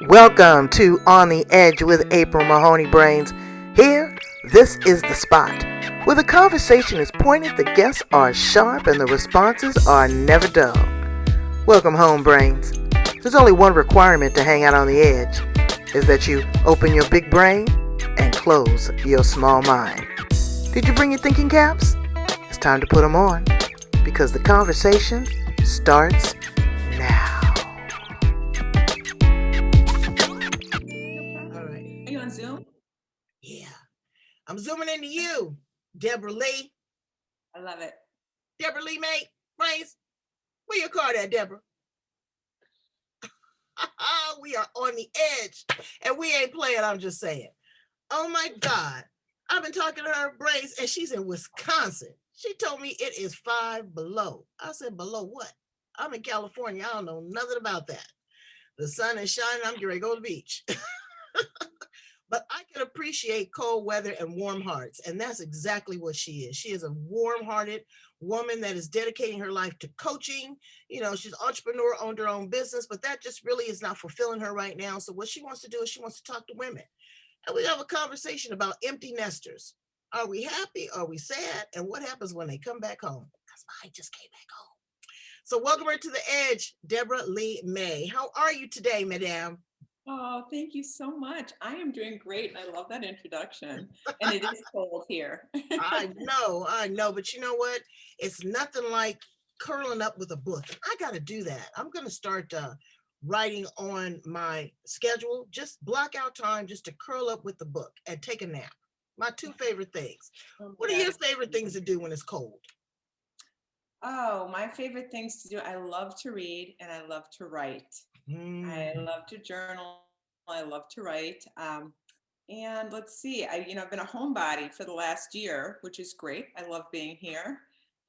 Welcome to On the Edge with April Mahoney Brains. Here, this is the spot where the conversation is pointed, the guests are sharp, and the responses are never dull. Welcome home, Brains. There's only one requirement to hang out on the edge, is that you open your big brain and close your small mind. Did you bring your thinking caps? It's time to put them on, because the conversation starts now. Are you on Zoom? Yeah. I'm zooming into you, Debra Lee. I love it. Debra Lee May. Brains, where your card at, Debra? We are on the edge. And we ain't playing, I'm just saying. Oh my God. I've been talking to her, Brains, and she's in Wisconsin. She told me it is 5 below. I said, below what? I'm in California. I don't know nothing about that. The sun is shining. I'm getting ready to go to the beach. But I can appreciate cold weather and warm hearts. And that's exactly what she is. She is a warm-hearted woman that is dedicating her life to coaching. You know, she's an entrepreneur, owned her own business, but that just really is not fulfilling her right now. So what she wants to do is she wants to talk to women. And we have a conversation about empty nesters. Are we happy? Are we sad? And what happens when they come back home? Because I just came back home. So welcome her to the edge, Debra Lee May. How are you today, madame? Oh, thank you so much. I am doing great. I love that introduction. And it is cold here. I know. But you know what? It's nothing like curling up with a book. I got to do that. I'm going to start writing on my schedule. Just block out time just to curl up with the book and take a nap. My two favorite things. What are your favorite things to do when it's cold? Oh, my favorite things to do. I love to read and I love to write. I love to journal. I love to write. And let's see, I've been a homebody for the last year, which is great. I love being here.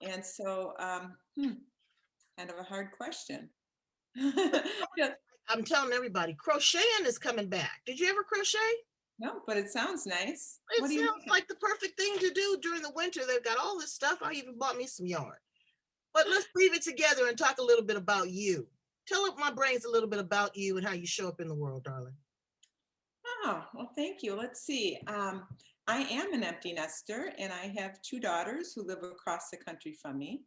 And so, kind of a hard question. Yeah. I'm telling everybody, crocheting is coming back. Did you ever crochet? No, but it sounds nice. It What do you sounds like the perfect thing to do during the winter. They've got all this stuff. I even bought me some yarn. But let's leave it together and talk a little bit about you. Tell my brains a little bit about you and how you show up in the world, darling. Oh, well, thank you. Let's see. I am an empty nester and I have two daughters who live across the country from me.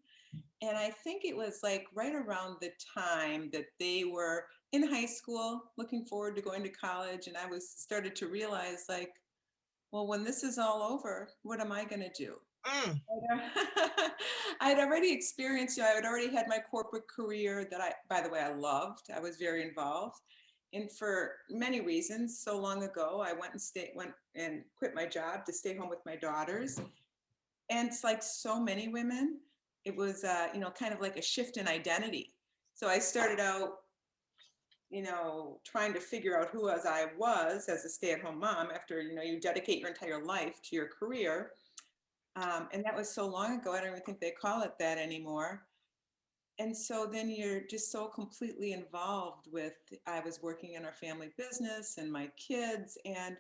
And I think it was like right around the time that they were in high school, looking forward to going to college. And I was started to realize like, well, when this is all over, what am I going to do? I'd already experienced, I had already had my corporate career that by the way, I loved. I was very involved. And for many reasons, so long ago, I went and quit my job to stay home with my daughters. And it's like so many women, it was, kind of like a shift in identity. So I started out, trying to figure out who as I was as a stay-at-home mom after, you dedicate your entire life to your career. And that was so long ago, I don't even think they call it that anymore. And so then you're just so completely involved with, I was working in our family business and my kids. And,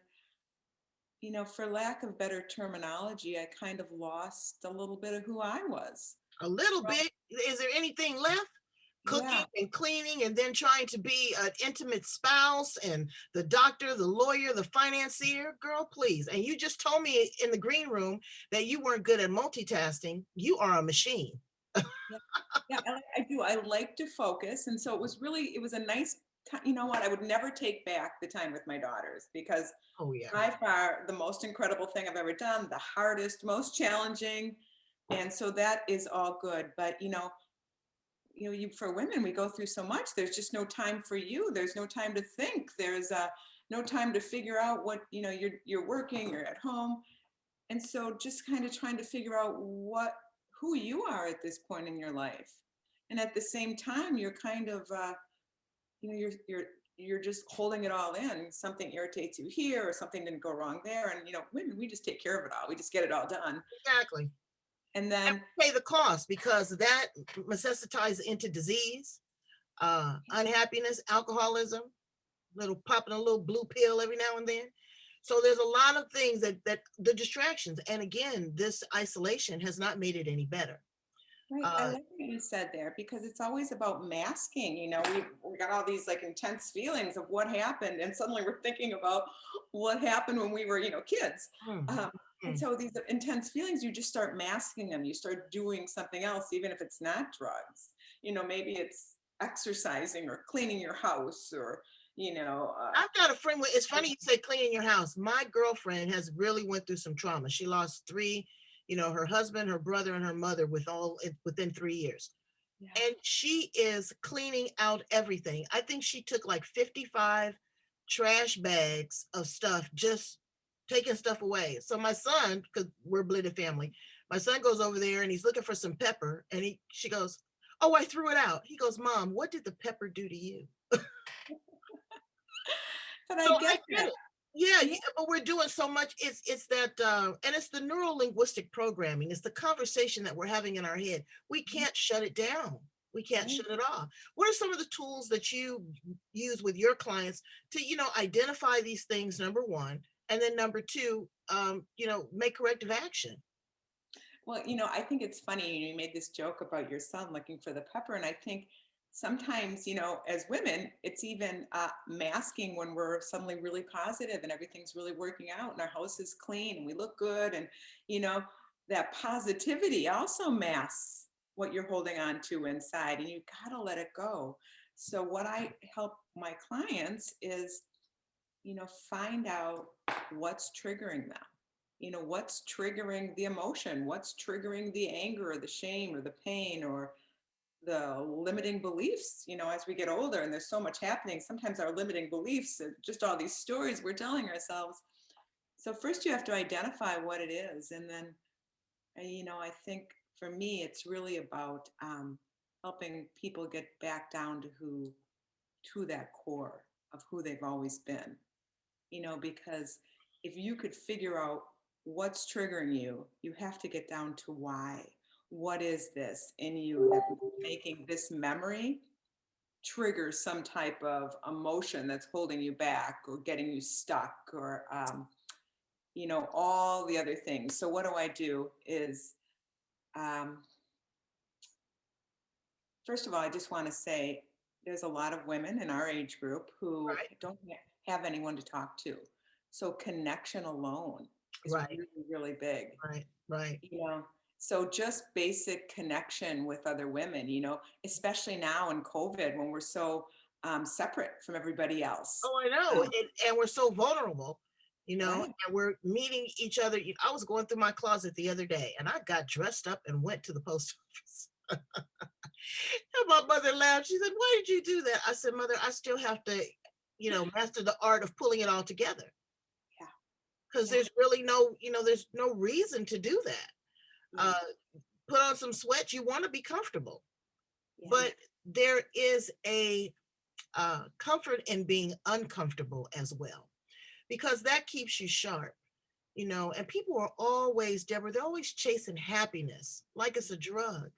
for lack of better terminology, I kind of lost a little bit of who I was. A little bit. Is there anything left? Cooking and cleaning and then trying to be an intimate spouse and the doctor, the lawyer, the financier. Girl, please. And you just told me in the green room that you weren't good at multitasking. You are a machine. Yeah, I do. I like to focus. And so it was a nice, you know what, I would never take back the time with my daughters because by far the most incredible thing I've ever done, the hardest, most challenging. And so that is all good. But, for women, we go through so much. There's just no time for you. There's no time to think. There's no time to figure out what, you're working, you're at home. And so just kind of trying to figure out who you are at this point in your life. And at the same time, you're kind of, you're just holding it all in. Something irritates you here or something didn't go wrong there. And, women, we just take care of it all. We just get it all done. Exactly. And then pay the cost because that necessitates into disease, unhappiness, alcoholism, popping a little blue pill every now and then. So there's a lot of things that the distractions. And again, this isolation has not made it any better. Right. I like what you said there because it's always about masking. We got all these like intense feelings of what happened, and suddenly we're thinking about what happened when we were, kids. Mm, And mm. so these intense feelings, you just start masking them. You start doing something else, even if it's not drugs. Maybe it's exercising or cleaning your house or, I've got a friend with, it's funny you say cleaning your house. My girlfriend has really went through some trauma. She lost three, her husband, her brother, and her mother within 3 years. yeah. And she is cleaning out everything. I think she took like 55 trash bags of stuff, just taking stuff away. So my son, because we're a blended family, my son goes over there and he's looking for some pepper, and she goes, "Oh, I threw it out." He goes, "Mom, what did the pepper do to you?" But So I I get get that. it. Yeah, Yeah. but we're doing so much. It's that, and it's the neuro linguistic programming. It's the conversation that we're having in our head. We can't shut it down. We can't Right. shut it off. What are some of the tools that you use with your clients to, identify these things, number one, and then number two, make corrective action? Well, I think it's funny. You made this joke about your son looking for the pepper. And I think sometimes, as women, it's even masking when we're suddenly really positive and everything's really working out and our house is clean and we look good. And, you know, that positivity also masks what you're holding on to inside and you got to let it go. So, what I help my clients is, find out what's triggering them. What's triggering the emotion, what's triggering the anger or the shame or the pain or the limiting beliefs, as we get older and there's so much happening. Sometimes our limiting beliefs are just all these stories we're telling ourselves. So first you have to identify what it is. And then, I think for me, it's really about helping people get back down to that core of who they've always been, because if you could figure out what's triggering you, you have to get down to why. What is this in you that's making this memory trigger some type of emotion that's holding you back or getting you stuck or, all the other things. So what do I do is, um, first of all, I just want to say there's a lot of women in our age group who Right, don't have anyone to talk to. So connection alone is right, really, really big, right, right. you know. So just basic connection with other women, especially now in COVID when we're so separate from everybody else. Oh, I know. And we're so vulnerable, Right. and we're meeting each other. I was going through my closet the other day and I got dressed up and went to the post office. And my mother laughed. She said, "Why did you do that?" I said, "Mother, I still have to, master the art of pulling it all together Yeah. because Yeah. there's no reason to do that. Yeah. Uh, put on some sweats. You want to be comfortable, Yeah. but there is a comfort in being uncomfortable as well, because that keeps you sharp, and people are always, Deborah, they're always chasing happiness like it's a drug.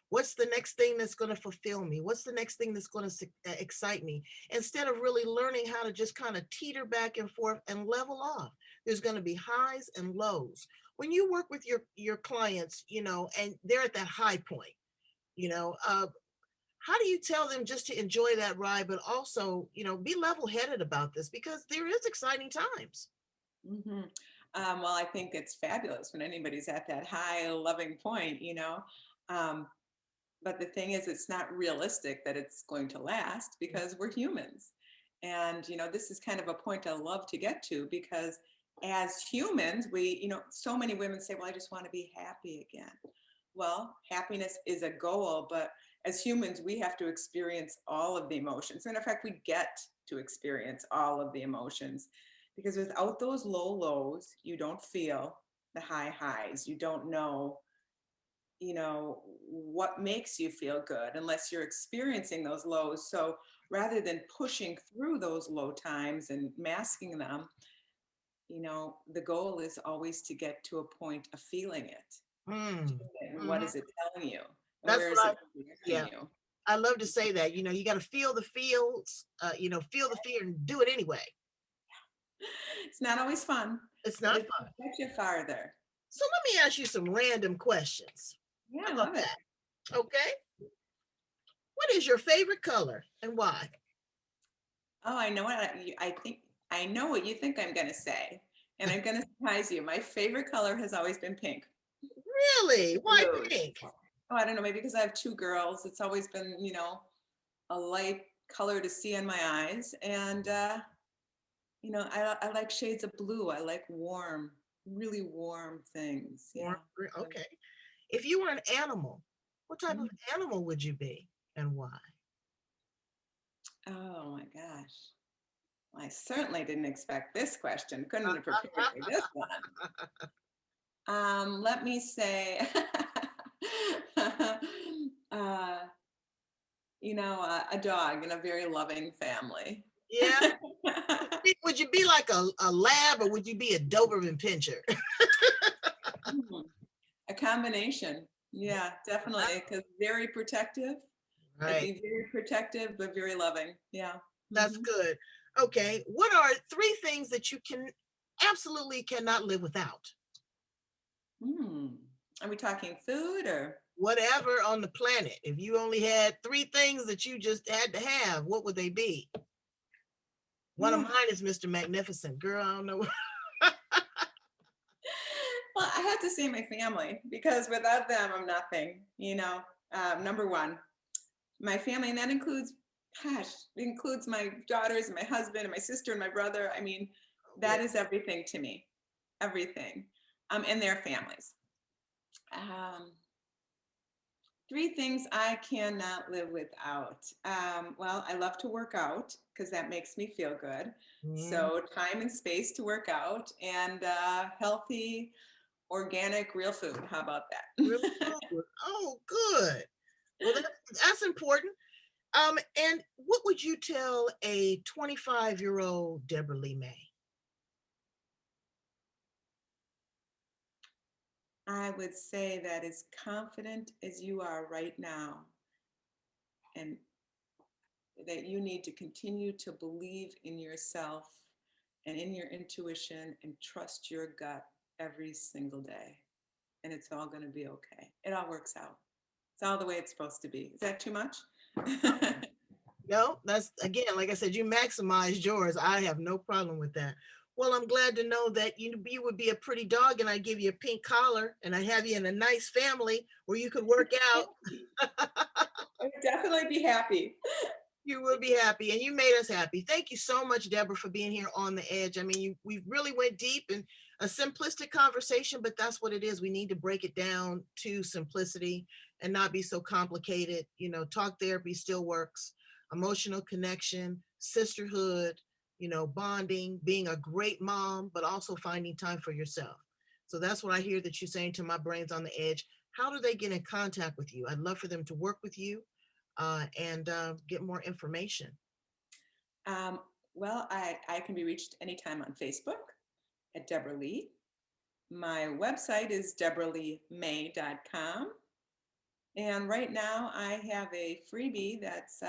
What's the next thing that's going to fulfill me? What's the next thing that's going to excite me? Instead of really learning how to just kind of teeter back and forth and level off. There's going to be highs and lows. When you work with your clients, and they're at that high point, you know, uh, how do you tell them just to enjoy that ride, but also, be level headed about this because there is exciting times. hmm well, I think it's fabulous when anybody's at that high loving point, Um, but the thing is, it's not realistic that it's going to last because we're humans. And, this is kind of a point I love to get to because as humans, so many women say, well, I just want to be happy again. Well, happiness is a goal, but as humans, we have to experience all of the emotions. And in fact, we get to experience all of the emotions because without those low lows, you don't feel the high highs. You don't know what makes you feel good unless you're experiencing those lows. So rather than pushing through those low times and masking them, the goal is always to get to a point of feeling it. Mm. And what Mhm. is it telling you? And That's where what is I, it directing yeah, you? I love to say that, you got to feel the feels, feel the fear and do it anyway. It's not always fun, It's but not it fun. gets you farther. So let me ask you some random questions. Yeah, How I about love it. that? Okay. What is your favorite color and why? Oh, I know what I think. I know what you think I'm going to say, and I'm going to surprise you. My favorite color has always been pink. Really? Why Blue. pink? Oh, I don't know. Maybe because I have two girls. It's always been, a light color to see in my eyes, and I like shades of blue. I like warm, really warm things. Yeah. Okay. If you were an animal, what type of Mm. animal would you be and why? Oh my gosh. I certainly didn't expect this question. Couldn't have prepared for this one. Let me say, uh, a dog in a very loving family. Yeah. Would you be like a lab or would you be a Doberman Pinscher? A combination. Yeah, definitely. Because very protective. I'd Right. be very protective, but very loving. Yeah. That's good. Okay. What are three things that you absolutely cannot live without? Are we talking food or? Whatever on the planet. If you only had three things that you just had to have, what would they be? One of mine is Mr. Magnificent. Girl, I don't know. Well, I have to say my family, because without them, I'm nothing, number one. My family, and that includes, it includes my daughters and my husband and my sister and my brother. I mean, that is everything to me, everything, and their families. Three things I cannot live without. Well, I love to work out because that makes me feel good. So time and space to work out, and healthy, organic, real food. How about that? Oh, good. Well, that's important. And what would you tell a 25-year-old Debra Lee May? I would say that as confident as you are right now, and that you need to continue to believe in yourself and in your intuition and trust your gut every single day. And it's all going to be okay. It all works out. It's all the way it's supposed to be. Is that too much? No, that's again, like I said, you maximized yours. I have no problem with that. Well, I'm glad to know that you would be a pretty dog and I give you a pink collar and I have you in a nice family where you could work out. I would definitely be happy. You will be happy, and you made us happy. Thank you so much, Debra, for being here on the edge. I mean, we really went deep in a simplistic conversation, but that's what it is. We need to break it down to simplicity and not be so complicated. Talk therapy still works. Emotional connection, sisterhood, bonding, being a great mom, but also finding time for yourself. So that's what I hear that you're saying to my brains on the edge. How do they get in contact with you? I'd love for them to work with you and get more information. Well, I can be reached anytime on Facebook at Debra Lee. My website is debraleemay.com. And right now I have a freebie that's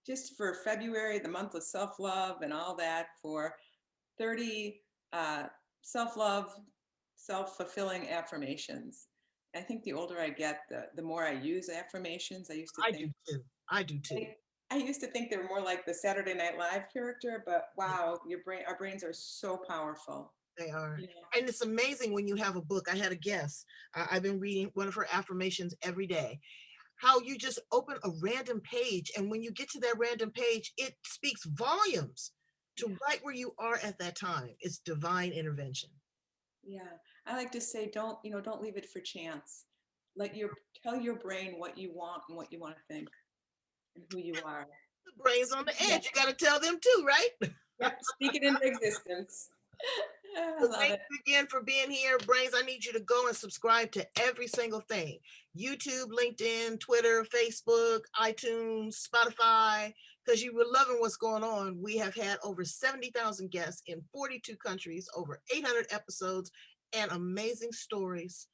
just for February, the month of self-love and all that, for 30 self-love, self-fulfilling affirmations. I think the older I get, the more I use affirmations. I do too. I used to think they were more like the Saturday Night Live character, but wow, our brains are so powerful. They are. And it's amazing when you have a book. I had a guest. I've been reading one of her affirmations every day. How you just open a random page, and when you get to that random page, it speaks volumes to right where you are at that time. It's divine intervention. Yeah, I like to say, don't leave it for chance. Tell your brain what you want and what you want to think and who you are. The brain's on the edge. You got to tell them too, right? Yep, speak it into existence. I love thank it. you again for being here, Brains. I need you to go and subscribe to every single thing: YouTube, LinkedIn, Twitter, Facebook, iTunes, Spotify, because you were loving what's going on. We have had over 70,000 guests in 42 countries, over 800 episodes, and amazing stories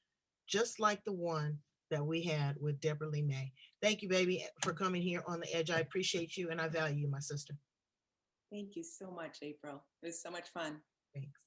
just like the one that we had with Debra Lee May. Thank you, baby, for coming here on the edge. I appreciate you and I value you, my sister. Thank you so much, April. It was so much fun. Thanks.